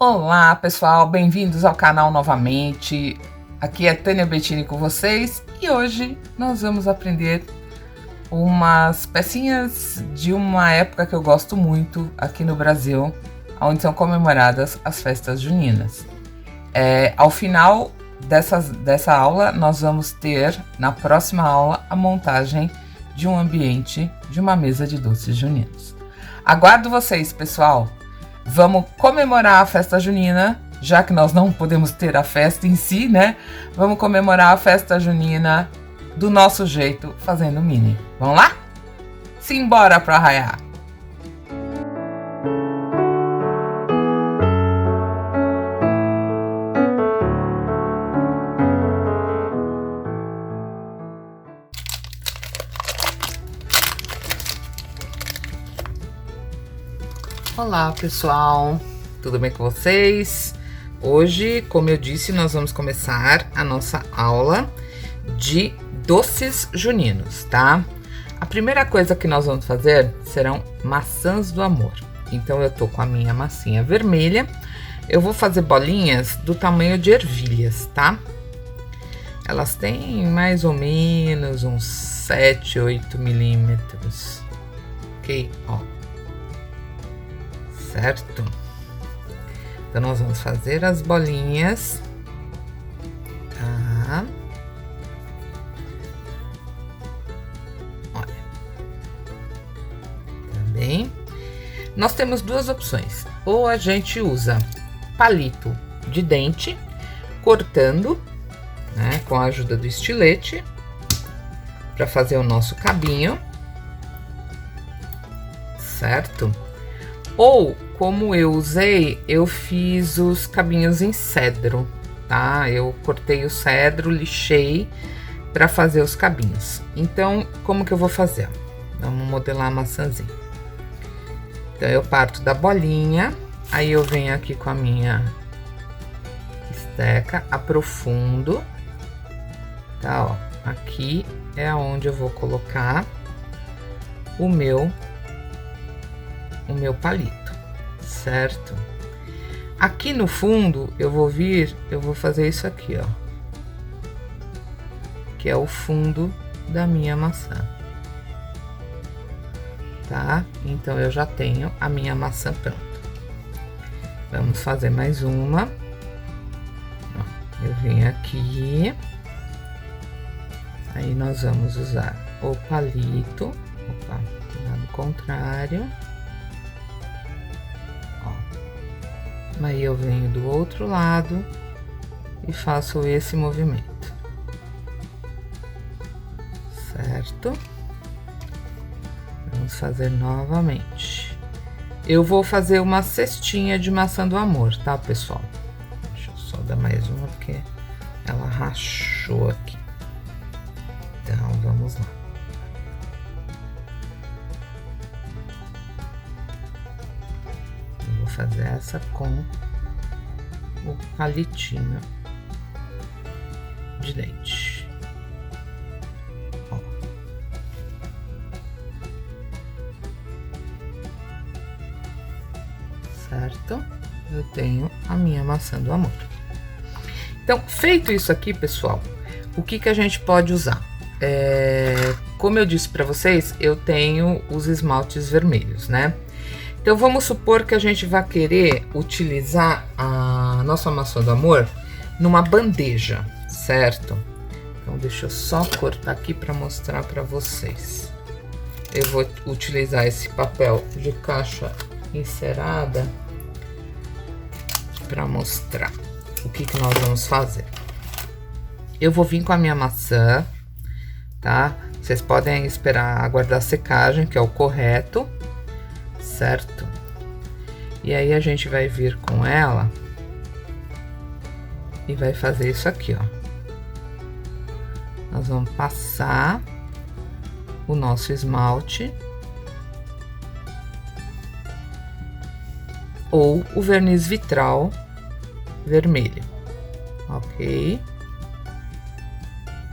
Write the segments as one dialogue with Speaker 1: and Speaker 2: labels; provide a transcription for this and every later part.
Speaker 1: Olá, pessoal, bem-vindos ao canal novamente. Aqui é Tânia Bettini com vocês e hoje nós vamos aprender umas pecinhas de uma época que eu gosto muito aqui no Brasil, onde são comemoradas as festas juninas. Ao final dessa aula, nós vamos ter, na próxima aula, a montagem de um ambiente de uma mesa de doces juninos. Aguardo vocês, pessoal! Vamos comemorar a festa junina, já que nós não podemos ter a festa em si, né? Vamos comemorar a festa junina do nosso jeito, fazendo mini. Vamos lá? Simbora para arraiar! Olá, pessoal, tudo bem com vocês? Hoje, como eu disse, nós vamos começar a nossa aula de doces juninos, tá? A primeira coisa que nós vamos fazer serão maçãs do amor. Então, eu tô com a minha massinha vermelha. Eu vou fazer bolinhas do tamanho de ervilhas, tá? Elas têm mais ou menos uns 7, 8 milímetros. Ok? Ó. Certo? Então, nós vamos fazer as bolinhas, tá? Olha. Tá bem? Nós temos duas opções. Ou a gente usa palito de dente, cortando, né, com a ajuda do estilete, para fazer o nosso cabinho, certo? Ou, como eu usei, eu fiz os cabinhos em cedro, tá? Eu cortei o cedro, lixei para fazer os cabinhos. Então, como que eu vou fazer? Vamos modelar a maçãzinha. Então, eu parto da bolinha, aí eu venho aqui com a minha esteca, aprofundo, tá? Ó, aqui é onde eu vou colocar o meu palito, certo? Aqui no fundo eu vou fazer isso aqui, ó, que é o fundo da minha maçã, tá? Então eu já tenho a minha maçã pronta. Vamos fazer mais uma. Ó, eu venho aqui, aí nós vamos usar o palito, opa, lado contrário. Aí eu venho do outro lado e faço esse movimento, certo? Vamos fazer novamente. Eu vou fazer uma cestinha de maçã do amor, tá, pessoal? Deixa eu só dar mais uma, porque ela rachou aqui. Então, vamos lá. Fazer essa com o palitinho de dente. Ó. Certo? Eu tenho a minha maçã do amor. Então, feito isso aqui, pessoal, o que a gente pode usar? Como eu disse para vocês, eu tenho os esmaltes vermelhos, né? Então, vamos supor que a gente vai querer utilizar a nossa maçã do amor numa bandeja, certo? Então, deixa eu só cortar aqui para mostrar para vocês. Eu vou utilizar esse papel de caixa encerada para mostrar o que nós vamos fazer. Eu vou vir com a minha maçã, tá? Vocês podem esperar aguardar a secagem, que é o correto. Certo? E aí a gente vai vir com ela e vai fazer isso aqui, ó. Nós vamos passar o nosso esmalte ou o verniz vitral vermelho, ok?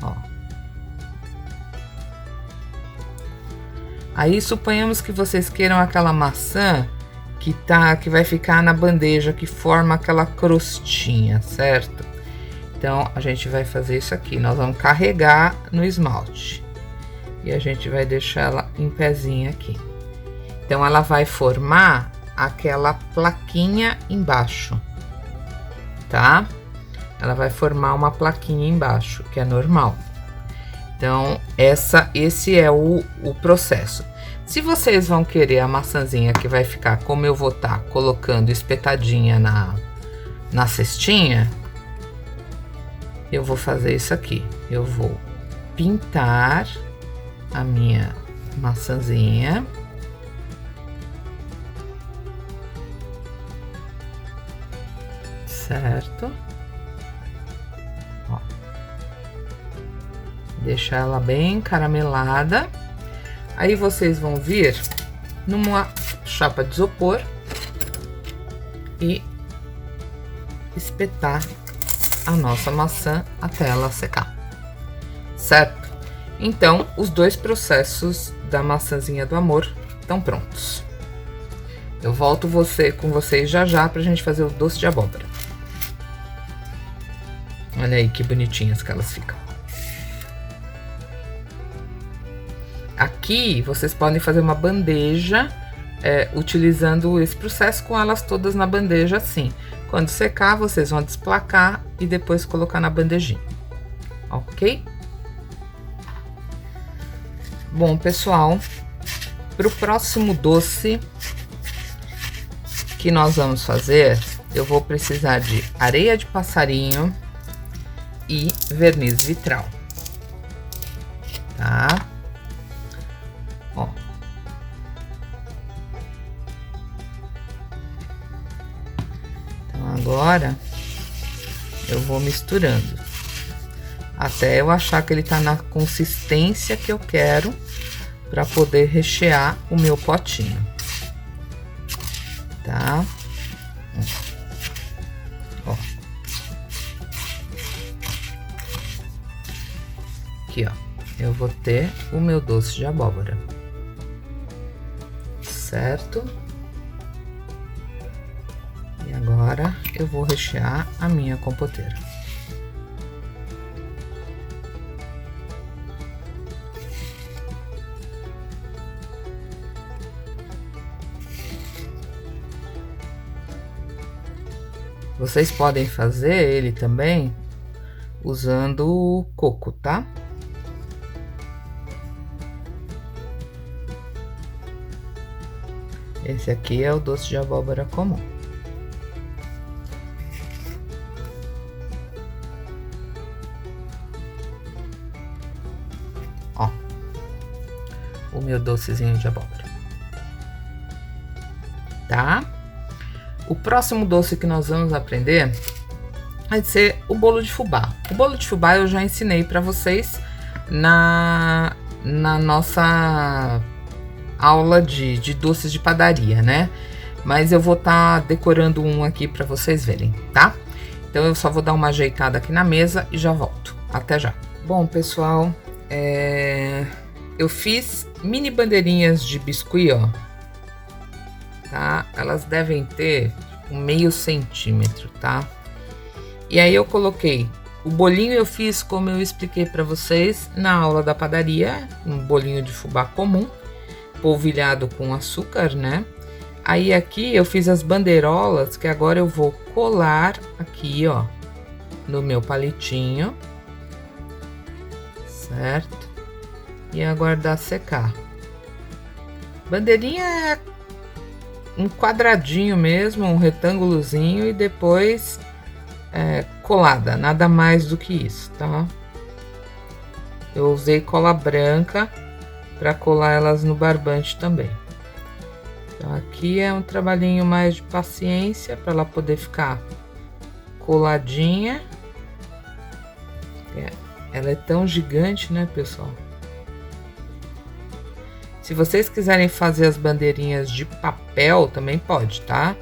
Speaker 1: Ó. Aí, suponhamos que vocês queiram aquela maçã que vai ficar na bandeja, que forma aquela crostinha, certo? Então, a gente vai fazer isso aqui. Nós vamos carregar no esmalte. E a gente vai deixar ela em pezinho aqui. Então, ela vai formar aquela plaquinha embaixo, tá? Ela vai formar uma plaquinha embaixo, que é normal. Então, esse é o processo. Se vocês vão querer a maçãzinha que vai ficar como eu vou estar colocando espetadinha na cestinha, eu vou fazer isso aqui. Eu vou pintar a minha maçãzinha. Certo? Ó. Deixar ela bem caramelada. Aí vocês vão vir numa chapa de isopor e espetar a nossa maçã até ela secar, certo? Então, os dois processos da maçãzinha do amor estão prontos. Eu volto com vocês já pra gente fazer o doce de abóbora. Olha aí que bonitinhas que elas ficam. Aqui, vocês podem fazer uma bandeja, utilizando esse processo com elas todas na bandeja assim. Quando secar, vocês vão desplacar e depois colocar na bandejinha, ok? Bom, pessoal, para o próximo doce que nós vamos fazer, eu vou precisar de areia de passarinho e verniz vitral, tá? Ó. Então agora eu vou misturando até eu achar que ele tá na consistência que eu quero para poder rechear o meu potinho, tá? Ó. Aqui, ó, eu vou ter o meu doce de abóbora, certo? E agora eu vou rechear a minha compoteira. Vocês podem fazer ele também usando o coco, tá? Esse aqui é o doce de abóbora comum. Ó, o meu docezinho de abóbora, tá? O próximo doce que nós vamos aprender vai ser o bolo de fubá. O bolo de fubá eu já ensinei para vocês na nossa aula de doces de padaria, né? Mas eu vou estar decorando um aqui para vocês verem, tá? Então eu só vou dar uma ajeitada aqui na mesa e já volto. Até já. Bom, pessoal, eu fiz mini bandeirinhas de biscuit, ó. Tá? Elas devem ter meio centímetro, tá? E aí eu coloquei o bolinho, eu fiz como eu expliquei para vocês na aula da padaria, um bolinho de fubá comum, polvilhado com açúcar, né? Aí aqui eu fiz as bandeirolas que agora eu vou colar aqui, ó, no meu palitinho, certo? E aguardar secar. Bandeirinha é um quadradinho mesmo, um retângulozinho e depois colada, nada mais do que isso, tá? Eu usei cola branca para colar elas no barbante também. Então aqui é um trabalhinho mais de paciência para ela poder ficar coladinha. Ela é tão gigante, né, pessoal? Se vocês quiserem fazer as bandeirinhas de papel, também pode, tá?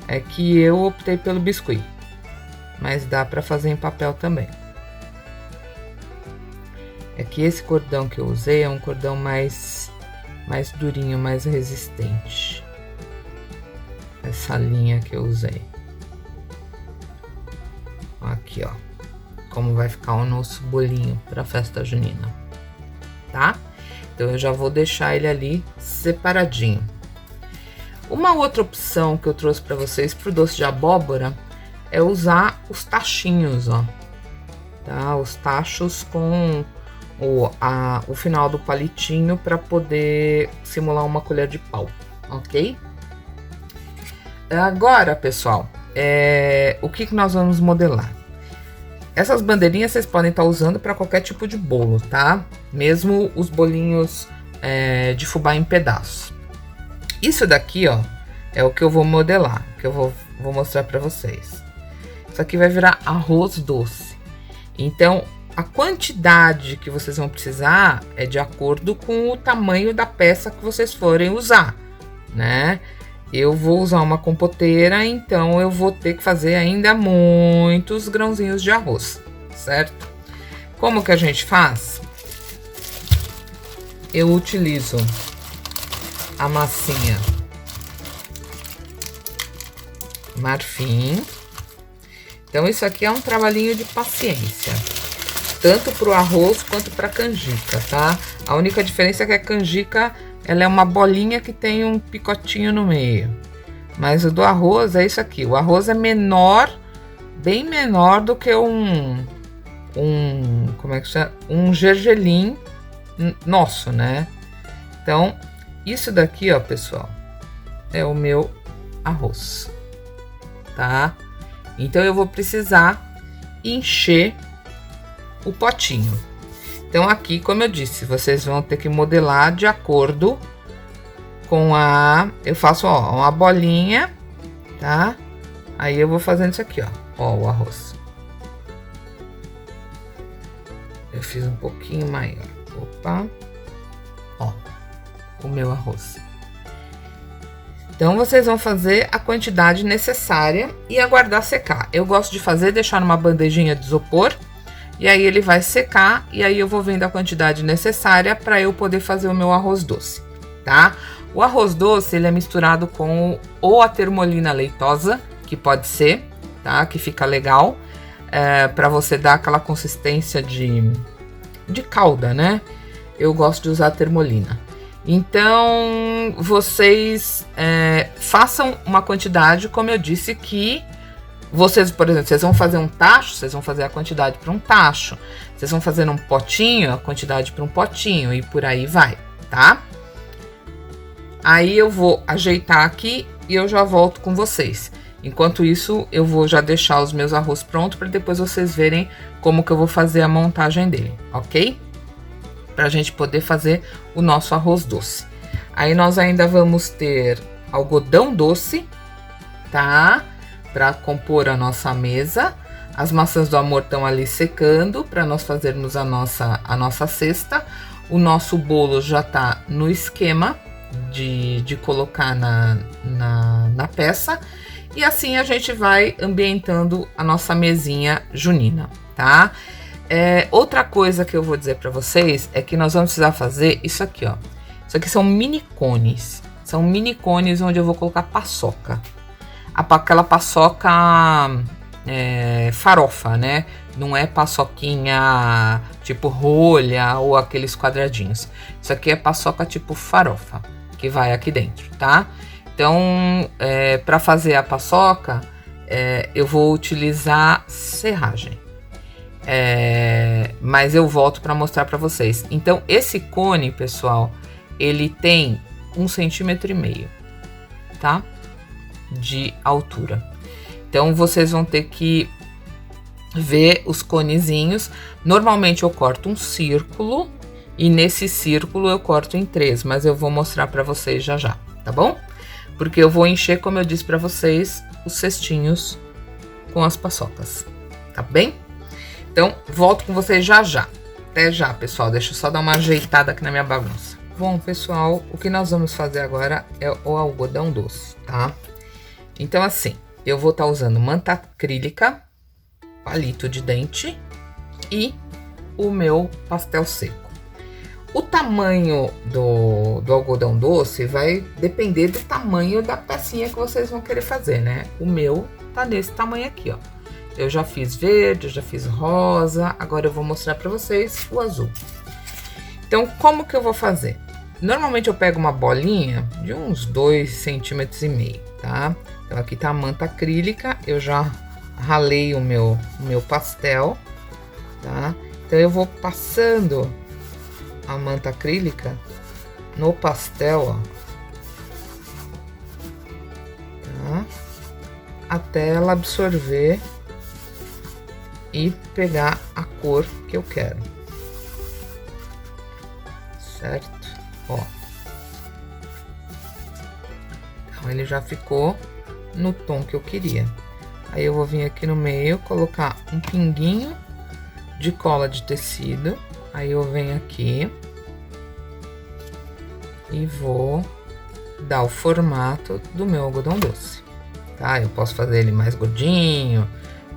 Speaker 1: É que eu optei pelo biscuit, mas dá para fazer em papel também. É que esse cordão que eu usei é um cordão mais durinho, mais resistente. essa linha que eu usei. Aqui, ó. Como vai ficar o nosso bolinho para a festa junina, tá? Então, eu já vou deixar ele ali separadinho. Uma outra opção que eu trouxe para vocês pro doce de abóbora é usar os tachinhos, ó. Tá? Os tachos com o final do palitinho para poder simular uma colher de pau, ok? Agora, pessoal, o que nós vamos modelar? Essas bandeirinhas vocês podem estar usando para qualquer tipo de bolo, tá? Mesmo os bolinhos de fubá em pedaços. Isso daqui, ó, é o que eu vou modelar, que eu vou mostrar para vocês. Isso aqui vai virar arroz doce. Então, a quantidade que vocês vão precisar é de acordo com o tamanho da peça que vocês forem usar, né? Eu vou usar uma compoteira, então eu vou ter que fazer ainda muitos grãozinhos de arroz, certo? Como que a gente faz? Eu utilizo a massinha marfim. Então, isso aqui é um trabalhinho de paciência, tanto para o arroz quanto para a canjica, tá? A única diferença é que a canjica, ela é uma bolinha que tem um picotinho no meio. Mas o do arroz é isso aqui. O arroz é menor, bem menor do que como é que chama? Um gergelim nosso, né? Então, isso daqui, ó, pessoal, é o meu arroz, tá? Então, eu vou precisar encher o potinho. Então, aqui, como eu disse, vocês vão ter que modelar de acordo com eu faço, ó, uma bolinha, tá? Aí, eu vou fazendo isso aqui, ó, o arroz. Eu fiz um pouquinho maior. Opa! Ó, o meu arroz. Então, vocês vão fazer a quantidade necessária e aguardar secar. Eu gosto de fazer, deixar numa bandejinha de isopor, e aí ele vai secar, e aí eu vou vendo a quantidade necessária para eu poder fazer o meu arroz doce, tá? O arroz doce, ele é misturado com ou a termolina leitosa, que pode ser, tá? Que fica legal, para você dar aquela consistência de calda, né? Eu gosto de usar a termolina. Então, vocês façam uma quantidade, como eu disse, que vocês, por exemplo, vocês vão fazer um tacho, vocês vão fazer a quantidade para um tacho. Vocês vão fazer um potinho, a quantidade para um potinho, e por aí vai, tá? Aí eu vou ajeitar aqui e eu já volto com vocês. Enquanto isso, eu vou já deixar os meus arroz prontos para depois vocês verem como que eu vou fazer a montagem dele, ok? Pra gente poder fazer o nosso arroz doce. Aí nós ainda vamos ter algodão doce, tá? Para compor a nossa mesa. As maçãs do amor estão ali secando para nós fazermos a nossa cesta. O nosso bolo já tá no esquema de colocar na peça. E assim a gente vai ambientando a nossa mesinha junina, tá? Outra coisa que eu vou dizer para vocês é que nós vamos precisar fazer isso aqui, ó. Isso aqui são mini cones. São mini cones onde eu vou colocar paçoca. Aquela paçoca farofa, né? Não é paçoquinha tipo rolha ou aqueles quadradinhos. Isso aqui é paçoca tipo farofa, que vai aqui dentro, tá? Então, para fazer a paçoca, eu vou utilizar serragem. Mas eu volto para mostrar para vocês. Então, esse cone, pessoal, ele tem 1,5 cm, tá? De altura. Então, vocês vão ter que ver os conezinhos. Normalmente, eu corto um círculo e nesse círculo eu corto em 3, mas eu vou mostrar para vocês já já, tá bom? Porque eu vou encher, como eu disse para vocês, os cestinhos com as paçocas, tá bem? Então, volto com vocês já já. Até já, pessoal. Deixa eu só dar uma ajeitada aqui na minha bagunça. Bom, pessoal, o que nós vamos fazer agora é o algodão doce, tá? Então, assim, eu vou estar usando manta acrílica, palito de dente e o meu pastel seco. O tamanho do algodão doce vai depender do tamanho da pecinha que vocês vão querer fazer, né? O meu tá nesse tamanho aqui, ó. Eu já fiz verde, eu já fiz rosa, agora eu vou mostrar pra vocês o azul. Então, como que eu vou fazer? Normalmente eu pego uma bolinha de uns 2,5 centímetros, tá? Então aqui tá a manta acrílica, eu já ralei o meu pastel, tá? Então eu vou passando a manta acrílica no pastel, ó, tá? Até ela absorver e pegar a cor que eu quero, certo? Ó, então ele já ficou no tom que eu queria. Aí eu vou vir aqui no meio, colocar um pinguinho de cola de tecido. Aí eu venho aqui e vou dar o formato do meu algodão doce, tá? Eu posso fazer ele mais gordinho,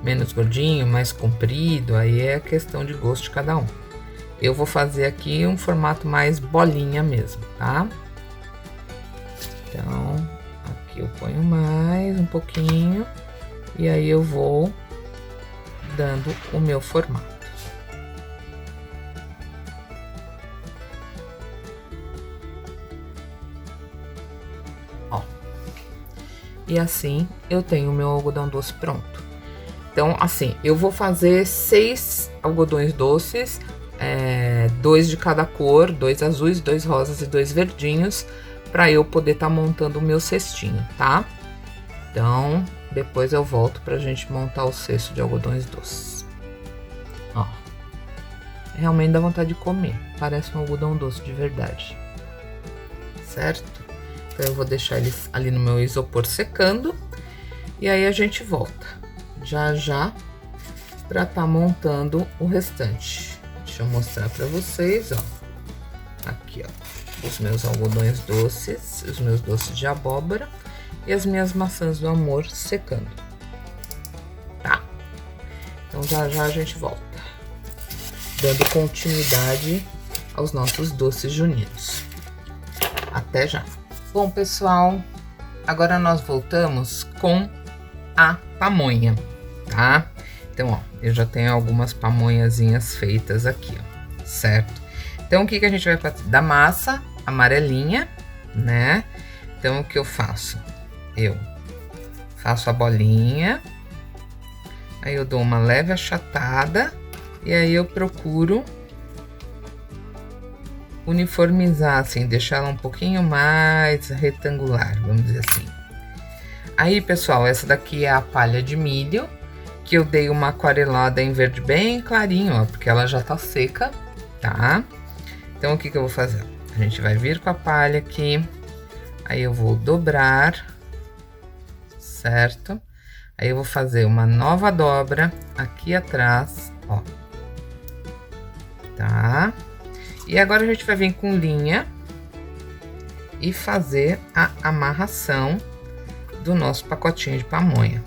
Speaker 1: menos gordinho, mais comprido, aí é questão de gosto de cada um. Eu vou fazer aqui um formato mais bolinha mesmo, tá? Então, aqui eu ponho mais um pouquinho e aí eu vou dando o meu formato. Ó. E assim eu tenho o meu algodão doce pronto. Então, assim, eu vou fazer 6 algodões doces, 2 de cada cor, 2 azuis, 2 rosas e 2 verdinhos, para eu poder estar montando o meu cestinho, tá? Então, depois eu volto pra gente montar o cesto de algodões doces. Ó, realmente dá vontade de comer, parece um algodão doce de verdade, certo? Então eu vou deixar eles ali no meu isopor secando, e aí a gente volta já para tá montando o restante. Deixa eu mostrar para vocês, ó. Aqui, ó, os meus algodões doces, os meus doces de abóbora e as minhas maçãs do amor secando, tá? Então já a gente volta, dando continuidade aos nossos doces juninos. Até já! Bom, pessoal, agora nós voltamos com a pamonha, tá? Então, ó, eu já tenho algumas pamonhazinhas feitas aqui, ó, certo? Então, o que que a gente vai fazer? Da massa amarelinha, né? Então, o que eu faço? Eu faço a bolinha, aí eu dou uma leve achatada e aí eu procuro uniformizar, assim, deixar ela um pouquinho mais retangular, vamos dizer assim. Aí, pessoal, essa daqui é a palha de milho, que eu dei uma aquarelada em verde bem clarinho, ó, porque ela já tá seca, tá? Então, o que que eu vou fazer? A gente vai vir com a palha aqui, aí eu vou dobrar, certo? Aí eu vou fazer uma nova dobra aqui atrás, ó, tá? E agora a gente vai vir com linha e fazer a amarração do nosso pacotinho de pamonha.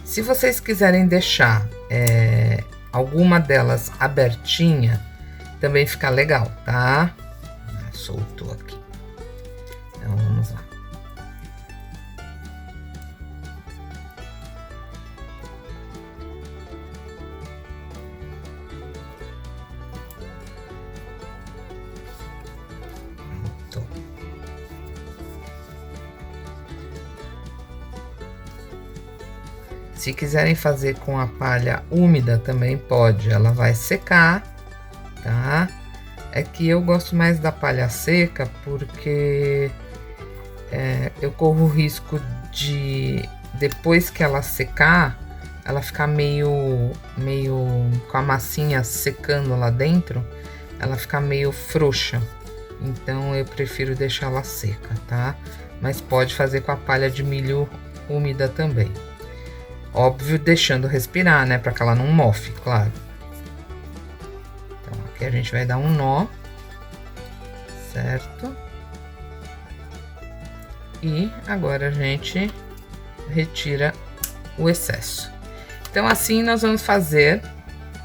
Speaker 1: Se vocês quiserem deixar alguma delas abertinha, também fica legal, tá? Soltou aqui. Então, vamos lá. Se quiserem fazer com a palha úmida também pode, ela vai secar, tá? É que eu gosto mais da palha seca porque eu corro o risco de, depois que ela secar, ela ficar meio com a massinha secando lá dentro, ela ficar meio frouxa. Então eu prefiro deixar ela seca, tá? Mas pode fazer com a palha de milho úmida também. Óbvio, deixando respirar, né? Para que ela não mofe, claro. Então, aqui a gente vai dar um nó, certo? E agora a gente retira o excesso. Então, assim nós vamos fazer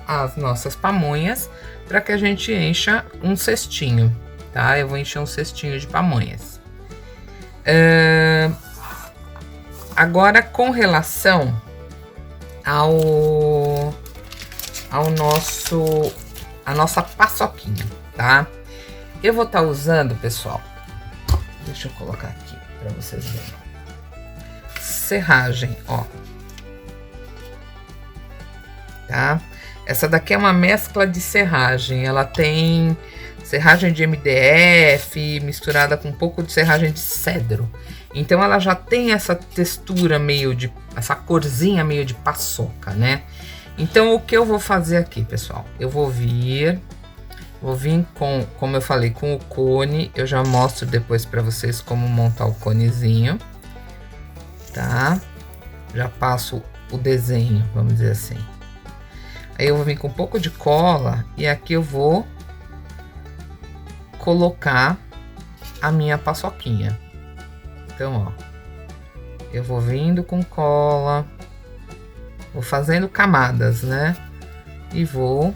Speaker 1: as nossas pamonhas, para que a gente encha um cestinho, tá? Eu vou encher um cestinho de pamonhas. Agora, com relação a nossa paçoquinha, tá? Eu vou estar usando, pessoal, deixa eu colocar aqui para vocês verem. Serragem, ó. Tá? Essa daqui é uma mescla de serragem. Ela tem serragem de MDF misturada com um pouco de serragem de cedro. Então ela já tem essa textura meio de, essa corzinha meio de paçoca, né? Então o que eu vou fazer aqui, pessoal? Eu vou vir com, como eu falei, com o cone. Eu já mostro depois para vocês como montar o conezinho, tá? Já passo o desenho, vamos dizer assim. Aí eu vou vir com um pouco de cola e aqui eu vou colocar a minha paçoquinha. Então, ó, eu vou vindo com cola, vou fazendo camadas, né? E vou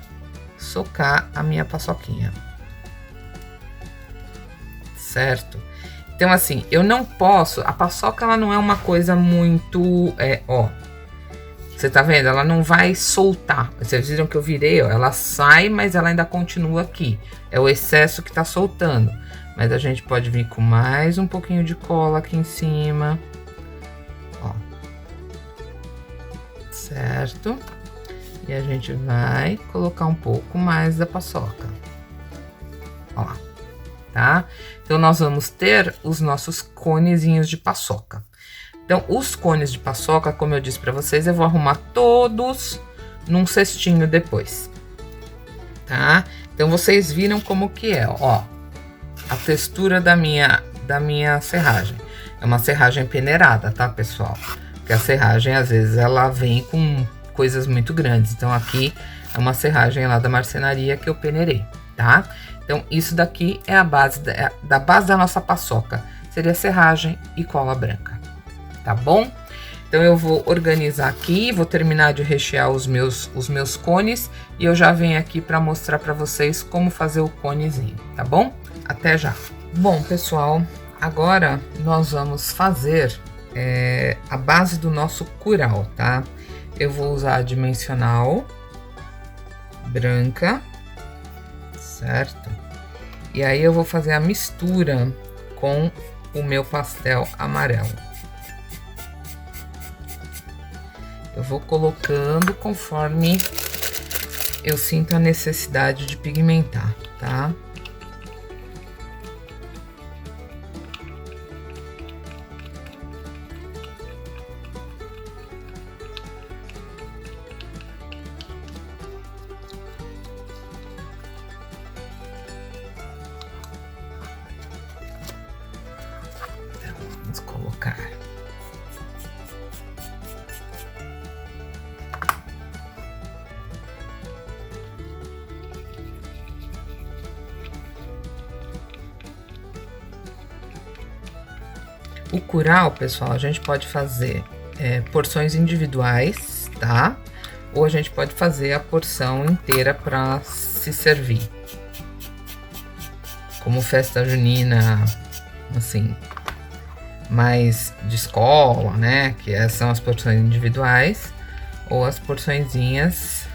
Speaker 1: socar a minha paçoquinha. Certo? Então, assim, eu não posso... A paçoca, ela não é uma coisa muito... ó, você tá vendo? Ela não vai soltar. Vocês viram que eu virei, ó. Ela sai, mas ela ainda continua aqui. É o excesso que tá soltando. Mas a gente pode vir com mais um pouquinho de cola aqui em cima. Ó. Certo? E a gente vai colocar um pouco mais da paçoca. Ó lá. Tá? Então, nós vamos ter os nossos conezinhos de paçoca. Então, os cones de paçoca, como eu disse para vocês, eu vou arrumar todos num cestinho depois, tá? Então, vocês viram como que é, ó, a textura da minha serragem. É uma serragem peneirada, tá, pessoal? Porque a serragem, às vezes, ela vem com coisas muito grandes. Então, aqui é uma serragem lá da marcenaria que eu peneirei, tá? Então, isso daqui é a base da base da nossa paçoca. Seria serragem e cola branca. Tá bom? Então eu vou organizar aqui, vou terminar de rechear os meus cones e eu já venho aqui para mostrar para vocês como fazer o conezinho, tá bom? Até já! Bom, pessoal, agora nós vamos fazer a base do nosso curau, tá? Eu vou usar a dimensional branca, certo? E aí eu vou fazer a mistura com o meu pastel amarelo. Eu vou colocando conforme eu sinto a necessidade de pigmentar, tá? Então, vamos colocar. O curau, pessoal, a gente pode fazer porções individuais, tá? Ou a gente pode fazer a porção inteira para se servir. Como festa junina, assim, mais de escola, né? Que essas são as porções individuais. Ou as porçõezinhas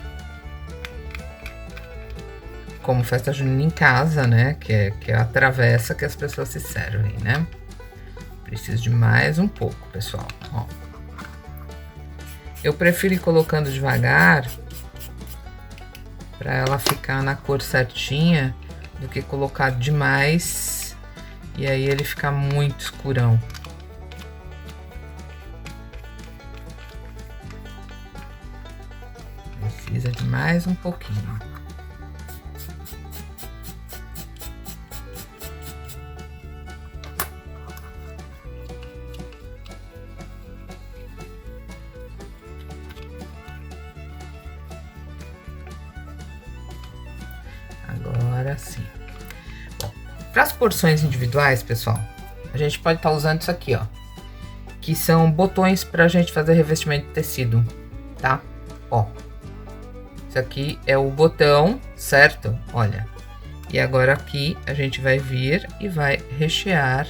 Speaker 1: como festa junina em casa, né? Que é a travessa que as pessoas se servem, né? Preciso de mais um pouco, pessoal, ó. Eu prefiro ir colocando devagar para ela ficar na cor certinha do que colocar demais e aí ele ficar muito escurão. Precisa de mais um pouquinho. Agora sim. Para as porções individuais, pessoal, a gente pode estar usando isso aqui, ó, que são botões para a gente fazer revestimento de tecido, tá? Ó, Isso aqui é o botão, certo? Olha. E agora aqui a gente vai vir e vai rechear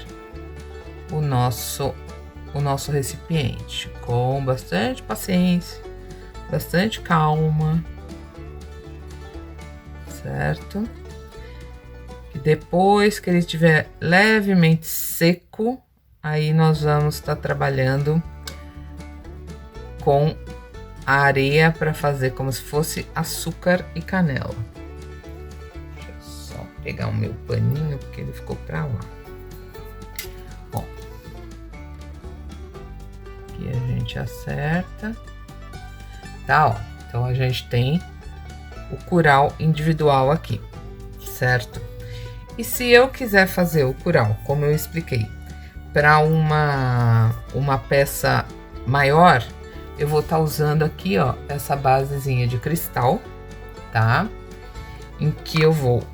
Speaker 1: o nosso recipiente com bastante paciência, bastante calma, certo? E depois que ele estiver levemente seco, aí nós vamos estar trabalhando com a areia para fazer como se fosse açúcar e canela. Deixa eu só pegar o meu paninho porque ele ficou para lá. Bom, aqui a gente acerta, tá? Ó, então a gente tem o curau individual aqui, certo? E se eu quiser fazer o curau, como eu expliquei, para uma peça maior, eu vou estar usando aqui, ó, essa basezinha de cristal, tá? Em que eu vou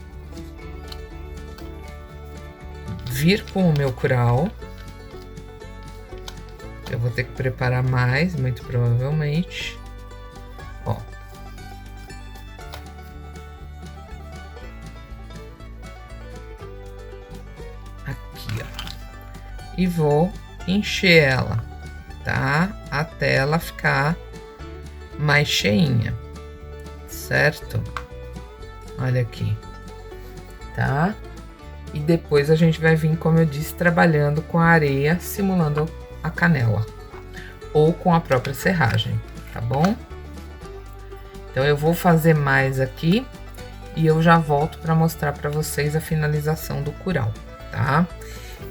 Speaker 1: vir com o meu curau. Eu vou ter que preparar mais, muito provavelmente. Ó. Aqui, ó. E vou encher ela, tá? Até ela ficar mais cheinha, certo? Olha aqui, tá? E depois a gente vai vir, como eu disse, trabalhando com a areia, simulando a canela, ou com a própria serragem, tá bom? Então eu vou fazer mais aqui e eu já volto para mostrar para vocês a finalização do curau, tá?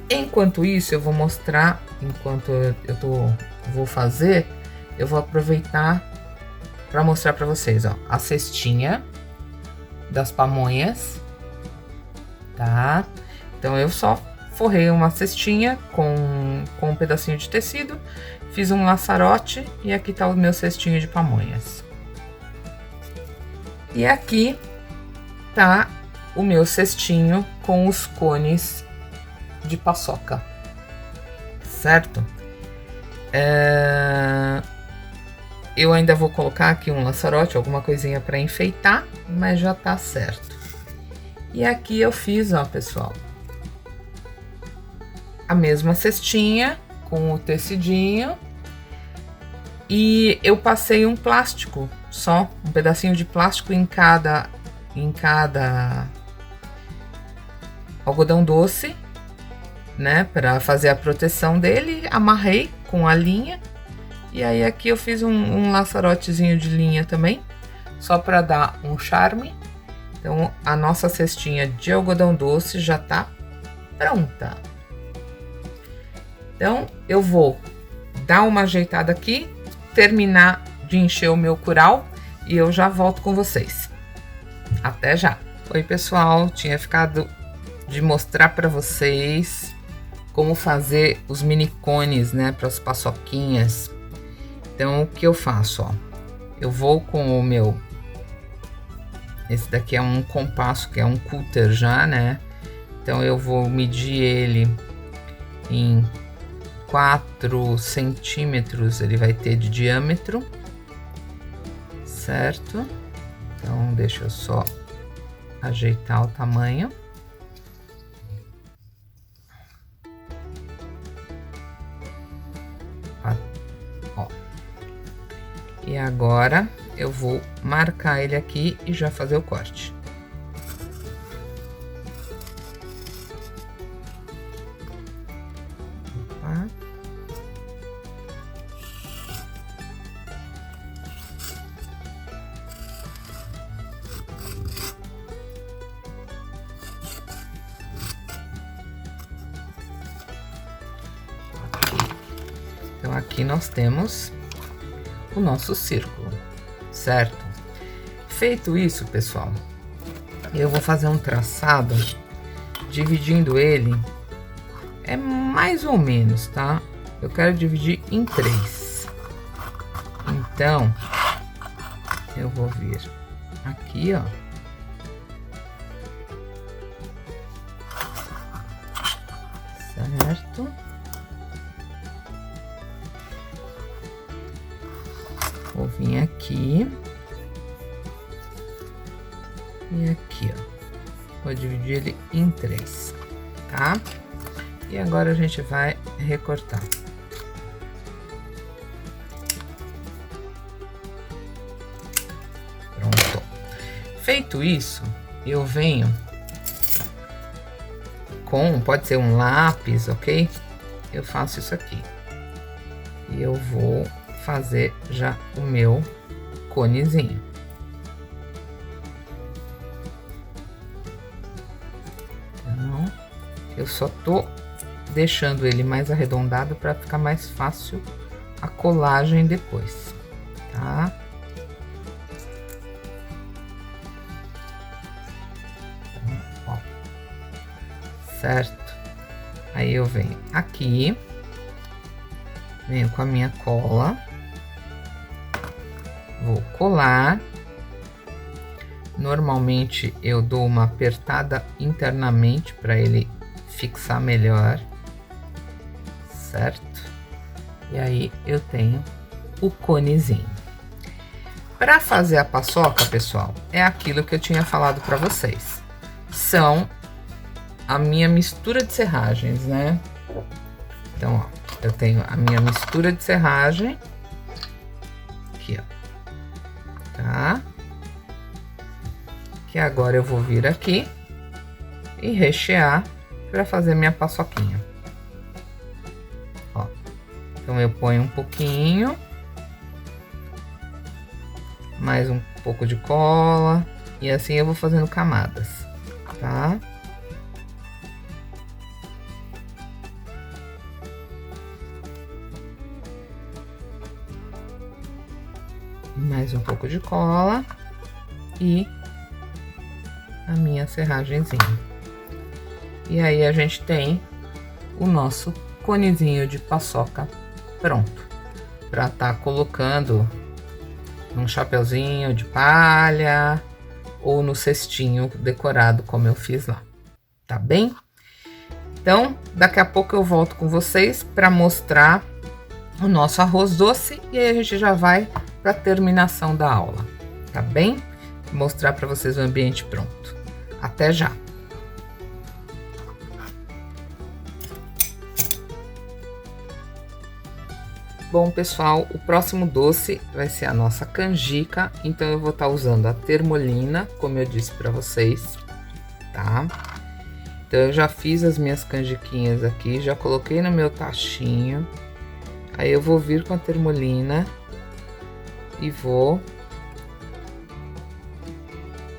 Speaker 1: Enquanto isso, eu vou mostrar, enquanto vou fazer, eu vou aproveitar para mostrar para vocês, ó, a cestinha das pamonhas, tá? Então eu só forrei uma cestinha com um pedacinho de tecido, fiz um laçarote e aqui tá o meu cestinho de pamonhas. E aqui tá o meu cestinho com os cones de paçoca, certo? Eu ainda vou colocar aqui um laçarote, alguma coisinha para enfeitar, mas já tá certo. E aqui eu fiz, ó, pessoal, a mesma cestinha com o tecidinho e eu passei um plástico, só um pedacinho de plástico em cada algodão doce, né, para fazer a proteção dele. Amarrei com a linha e aí aqui eu fiz um laçarotezinho de linha também, só para dar um charme. Então a nossa cestinha de algodão doce já tá pronta. Então eu vou dar uma ajeitada aqui, terminar de encher o meu curau e eu já volto com vocês. Até já. Oi, pessoal, tinha ficado de mostrar para vocês como fazer os mini cones, né, para as paçoquinhas. Então o que eu faço, ó, eu vou com o meu, esse daqui é um compasso, que é um cúter já, né? Então eu vou medir ele em 4 centímetros, ele vai ter de diâmetro, certo? Então deixa eu só ajeitar o tamanho. Ó. E agora eu vou marcar ele aqui e já fazer o corte. Opa. Então aqui nós temos o nosso círculo, certo? Feito isso, pessoal, eu vou fazer um traçado dividindo ele, é mais ou menos, tá? Eu quero dividir em 3. Então eu vou vir aqui, ó, certo? Vou vir aqui E aqui, ó. Vou dividir ele em 3, tá? E agora a gente vai recortar. Pronto. Feito isso, eu venho com, pode ser um lápis, ok? Eu faço isso aqui. E eu vou fazer já o meu conezinho. Então, eu só tô deixando ele mais arredondado para ficar mais fácil a colagem depois, tá? Então, ó, certo? Aí eu venho aqui, venho com a minha cola, vou colar. Normalmente eu dou uma apertada internamente para ele fixar melhor, certo? E aí eu tenho o conezinho. Para fazer a paçoca, pessoal, é aquilo que eu tinha falado para vocês. São a minha mistura de serragens, né? Então, ó, eu tenho a minha mistura de serragem aqui, ó, tá? Que agora eu vou vir aqui e rechear para fazer minha paçoquinha. Ó, então eu ponho um pouquinho, mais um pouco de cola e assim eu vou fazendo camadas, tá? Mais um pouco de cola e a minha serragenzinha. E aí a gente tem o nosso conezinho de paçoca pronto para tá colocando num chapeuzinho de palha ou no cestinho decorado como eu fiz lá, tá bem? Então, daqui a pouco eu volto com vocês para mostrar o nosso arroz doce e aí a gente já vai para a terminação da aula, tá bem? Vou mostrar para vocês o ambiente pronto. Até já! Bom, pessoal, o próximo doce vai ser a nossa canjica, então eu vou estar usando a termolina, como eu disse para vocês, tá? Então eu já fiz as minhas canjiquinhas aqui, já coloquei no meu tachinho. Aí eu vou vir com a termolina e vou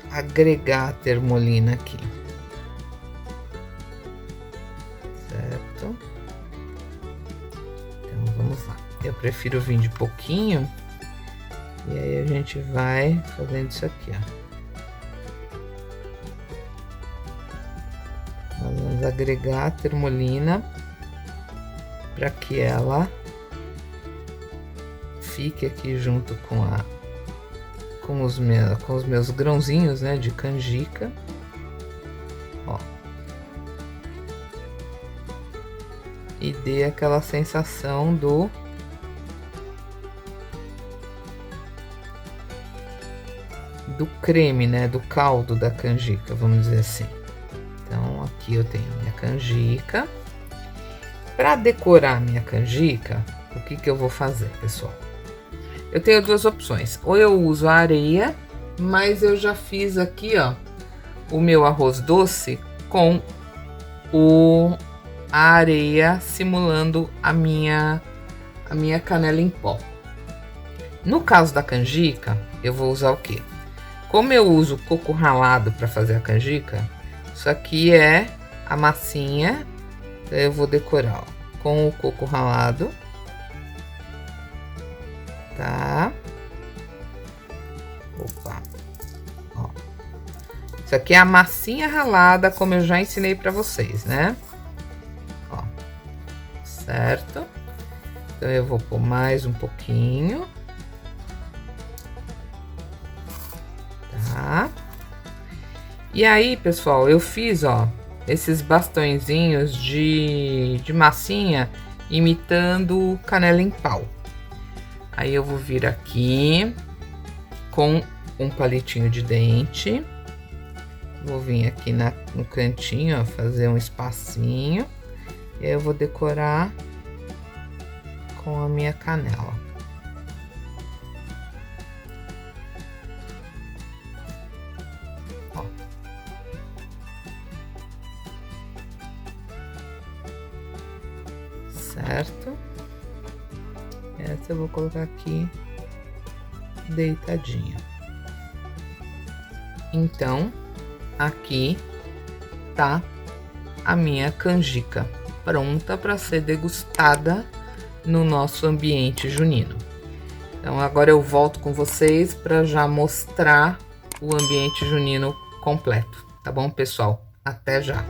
Speaker 1: agregar a termolina aqui, certo? Então vamos lá. Eu prefiro vir de pouquinho e aí a gente vai fazendo isso aqui, ó. Nós vamos agregar a termolina para que ela fique aqui junto com os meus grãozinhos, né, de canjica, ó, e dê aquela sensação do creme, né, do caldo da canjica, vamos dizer assim. Então aqui eu tenho minha canjica. Para decorar minha canjica, o que que eu vou fazer, pessoal? Eu tenho duas opções. Ou eu uso a areia, mas eu já fiz aqui, ó, o meu arroz doce com a areia simulando a minha canela em pó. No caso da canjica, eu vou usar o quê? Como eu uso coco ralado para fazer a canjica, isso aqui é a massinha. Então eu vou decorar, ó, com o coco ralado. Tá? Opa. Ó. Isso aqui é a massinha ralada, como eu já ensinei para vocês, né? Ó. Certo? Então eu vou pôr mais um pouquinho. Tá? E aí, pessoal, eu fiz, ó, esses bastõezinhos de massinha imitando canela em pau. Aí eu vou vir aqui com um palitinho de dente, Vou vir aqui no cantinho, ó, fazer um espacinho. E aí eu vou decorar com a minha canela. Ó. Certo? Essa eu vou colocar aqui deitadinha. Então, aqui tá a minha canjica pronta para ser degustada no nosso ambiente junino. Então agora eu volto com vocês para já mostrar o ambiente junino completo, tá bom, pessoal? Até já!